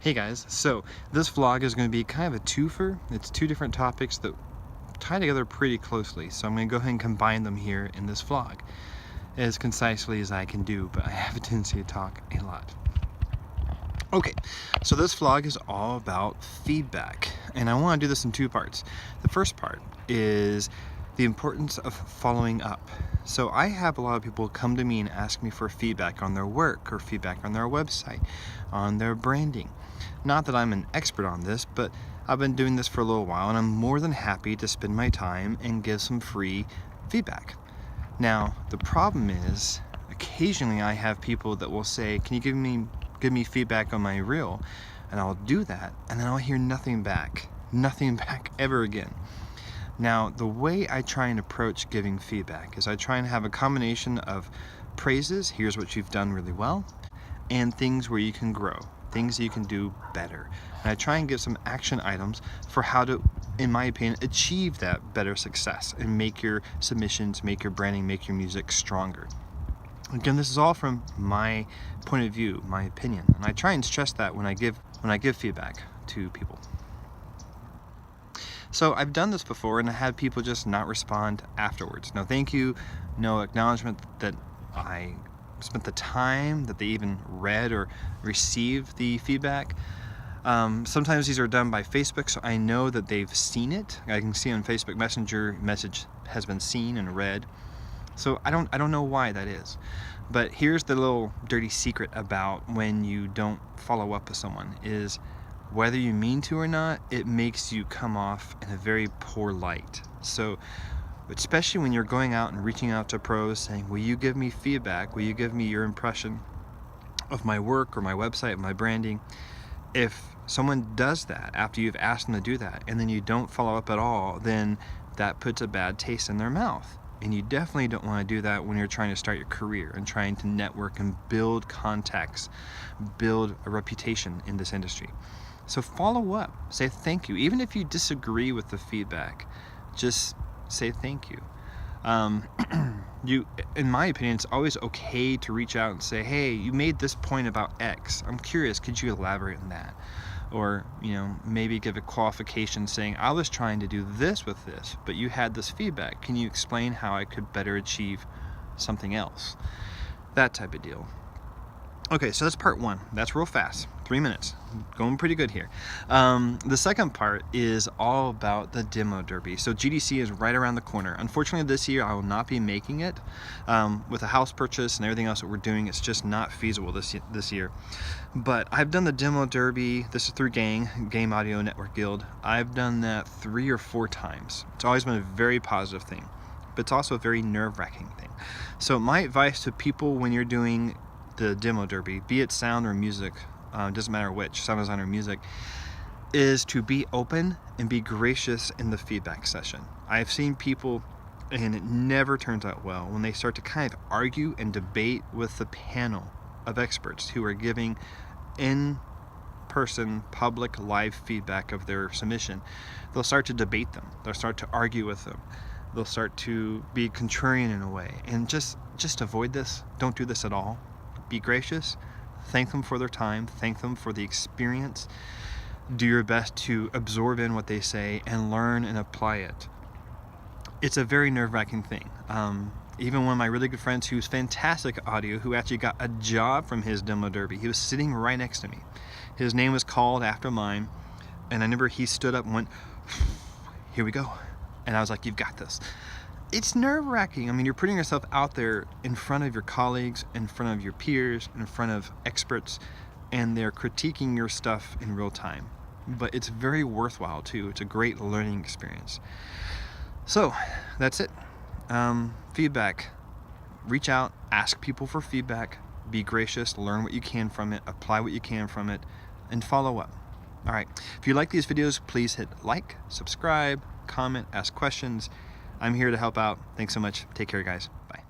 Hey guys, so this vlog is going to be kind of a twofer. It's two different topics that tie together pretty closely, so I'm going to go ahead and combine them here in this vlog as concisely as I can do, but I have a tendency to talk a lot. Okay, so this vlog is all about feedback, and I want to do this in two parts. The first part is the importance of following up. So I have a lot of people come to me and ask me for feedback on their work or feedback on their website, on their branding. Not that I'm an expert on this, but I've been doing this for a little while, and I'm more than happy to spend my time and give some free feedback. Now, the problem is, occasionally I have people that will say, can you give me feedback on my reel? And I'll do that, and then I'll hear nothing back ever again. Now, the way I try and approach giving feedback is I try and have a combination of praises, here's what you've done really well, and things where you can grow, things that you can do better. And I try and give some action items for how to, in my opinion, achieve that better success and make your submissions, make your branding, make your music stronger. Again, this is all from my point of view, my opinion, and I try and stress that when I give feedback to people. So I've done this before, and I had people just not respond afterwards. No thank you, no acknowledgement that I spent the time, that they even read or received the feedback. Sometimes these are done by Facebook, so I know that they've seen it. I can see on Facebook Messenger, message has been seen and read. So I don't know why that is. But here's the little dirty secret about when you don't follow up with someone is, whether you mean to or not, it makes you come off in a very poor light. So, especially when you're going out and reaching out to pros saying, will you give me feedback? Will you give me your impression of my work or my website, my branding? If someone does that after you've asked them to do that, and then you don't follow up at all, then that puts a bad taste in their mouth. And you definitely don't want to do that when you're trying to start your career and trying to network and build contacts, build a reputation in this industry. So follow up, say thank you. Even if you disagree with the feedback, just say thank you. In my opinion, it's always okay to reach out and say, hey, you made this point about X. I'm curious, could you elaborate on that? Or, maybe give a qualification saying, I was trying to do this with this, but you had this feedback. Can you explain how I could better achieve something else? That type of deal. Okay, so that's part one. That's real fast, 3 minutes. Going pretty good here. The second part is all about the demo derby. So GDC is right around the corner. Unfortunately, this year I will not be making it. With a house purchase and everything else that we're doing, it's just not feasible this year. But I've done the demo derby. This is through Game Audio Network Guild. I've done that 3 or 4 times. It's always been a very positive thing, but it's also a very nerve-wracking thing. So my advice to people when you're doing the demo derby, be it sound or music, doesn't matter which, sound design or music, is to be open and be gracious in the feedback session. I've seen people, and it never turns out well, when they start to kind of argue and debate with the panel of experts who are giving in-person, public, live feedback of their submission. They'll start to debate them. They'll start to argue with them. They'll start to be contrarian in a way. And just avoid this. Don't do this at all. Be gracious, thank them for their time, thank them for the experience, do your best to absorb in what they say and learn and apply it. It's a very nerve-wracking thing. Even one of my really good friends who's fantastic at audio, who actually got a job from his demo derby, he was sitting right next to me. His name was called after mine, and I remember he stood up and went, here we go. And I was like, you've got this. It's nerve-wracking. I mean, you're putting yourself out there in front of your colleagues, in front of your peers, in front of experts, and they're critiquing your stuff in real time. But it's very worthwhile too. It's a great learning experience. So that's it. Feedback. Reach out, ask people for feedback, be gracious, learn what you can from it, apply what you can from it, and follow up. All right. If you like these videos, please hit like, subscribe, comment, ask questions. I'm here to help out. Thanks so much. Take care, guys. Bye.